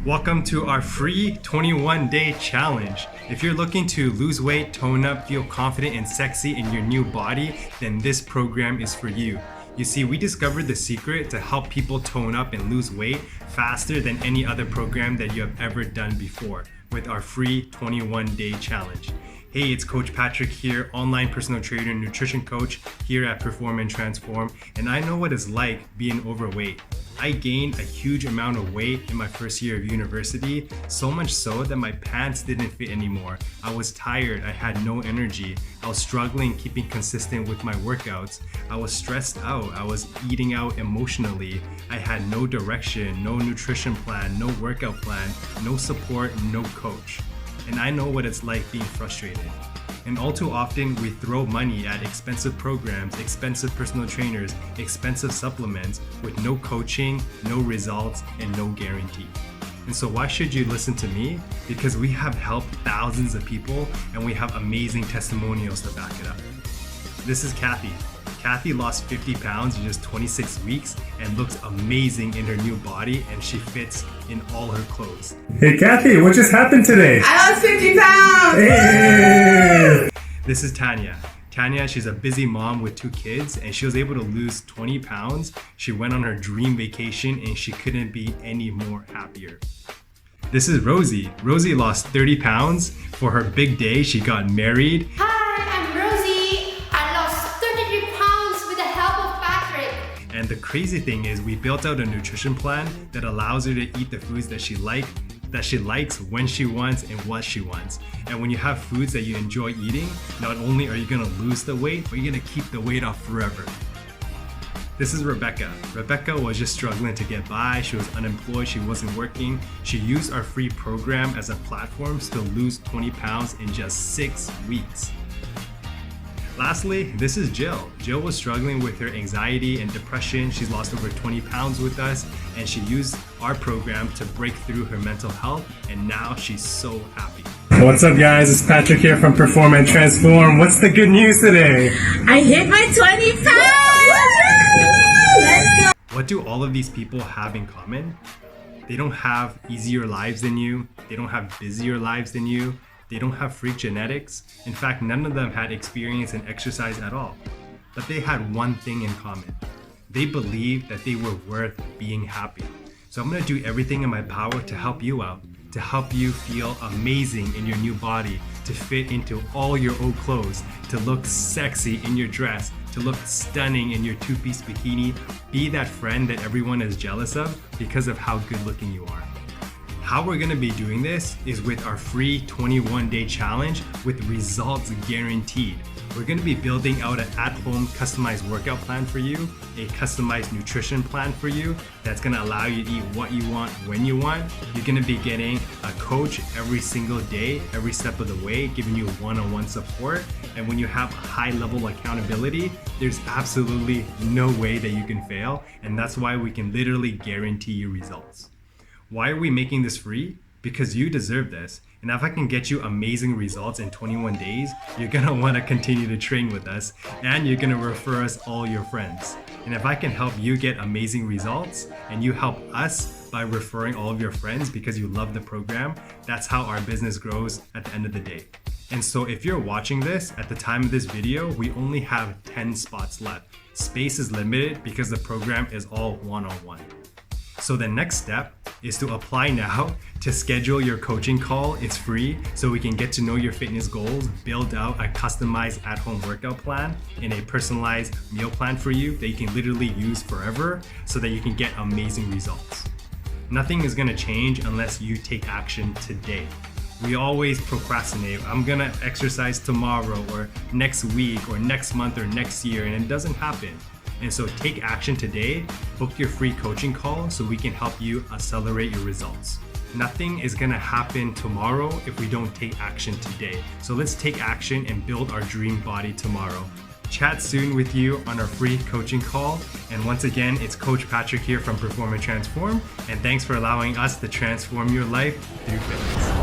Welcome to our free 21-day challenge. If you're looking to lose weight, tone up, feel confident and sexy in your new body, then this program is for you. You see, we discovered the secret to help people tone up and lose weight faster than any other program that you have ever done before with our free 21-day challenge. Hey, it's Coach Patrick here, online personal trainer and nutrition coach here at Perform and Transform, and I know what it's like being overweight. I gained a huge amount of weight in my first year of university, so much so that my pants didn't fit anymore. I was tired, I had no energy, I was struggling keeping consistent with my workouts, I was stressed out, I was eating out emotionally, I had no direction, no nutrition plan, no workout plan, no support, no coach. And I know what it's like being frustrated. And all too often, we throw money at expensive programs, expensive personal trainers, expensive supplements with no coaching, no results, and no guarantee. And so why should you listen to me? Because we have helped thousands of people and we have amazing testimonials to back it up. This is Kathy. Kathy lost 50 pounds in just 26 weeks and looks amazing in her new body, and she fits in all her clothes. Hey Kathy, what just happened today? I lost 50 pounds! Hey! This is Tanya. Tanya, she's a busy mom with 2 kids and she was able to lose 20 pounds. She went on her dream vacation and she couldn't be any more happier. This is Rosie. Rosie lost 30 pounds. For her big day, she got married. And the crazy thing is we built out a nutrition plan that allows her to eat the foods that she likes when she wants and what she wants. And when you have foods that you enjoy eating, not only are you gonna lose the weight, but you're gonna keep the weight off forever. This is Rebecca. Rebecca was just struggling to get by. She was unemployed, she wasn't working. She used our free program as a platform to lose 20 pounds in just 6 weeks. Lastly, this is Jill. Jill was struggling with her anxiety and depression. She's lost over 20 pounds with us, and she used our program to break through her mental health, and now she's so happy. What's up guys, it's Patrick here from Perform and Transform. What's the good news today? I hit my 20 pounds! Let's go! What do all of these people have in common? They don't have easier lives than you. They don't have busier lives than you. They don't have freak genetics. In fact, none of them had experience in exercise at all. But they had one thing in common. They believed that they were worth being happy. So I'm gonna do everything in my power to help you out, to help you feel amazing in your new body, to fit into all your old clothes, to look sexy in your dress, to look stunning in your 2-piece bikini. Be that friend that everyone is jealous of because of how good looking you are. How we're gonna be doing this is with our free 21-day challenge with results guaranteed. We're gonna be building out an at-home customized workout plan for you, a customized nutrition plan for you that's gonna allow you to eat what you want, when you want. You're gonna be getting a coach every single day, every step of the way, giving you one-on-one support. And when you have high level accountability, there's absolutely no way that you can fail. And that's why we can literally guarantee you results. Why are we making this free? Because you deserve this. And if I can get you amazing results in 21 days, you're gonna wanna continue to train with us and you're gonna refer us all your friends. And if I can help you get amazing results and you help us by referring all of your friends because you love the program, that's how our business grows at the end of the day. And so if you're watching this at the time of this video, we only have 10 spots left. Space is limited because the program is all one-on-one. So the next step is to apply now to schedule your coaching call. It's free, so we can get to know your fitness goals, build out a customized at-home workout plan and a personalized meal plan for you that you can literally use forever so that you can get amazing results. Nothing is gonna change unless you take action today. We always procrastinate. I'm gonna exercise tomorrow or next week or next month or next year, and it doesn't happen. And so take action today, book your free coaching call so we can help you accelerate your results. Nothing is gonna happen tomorrow if we don't take action today. So let's take action and build our dream body tomorrow. Chat soon with you on our free coaching call. And once again, it's Coach Patrick here from Perform and Transform. And thanks for allowing us to transform your life through fitness.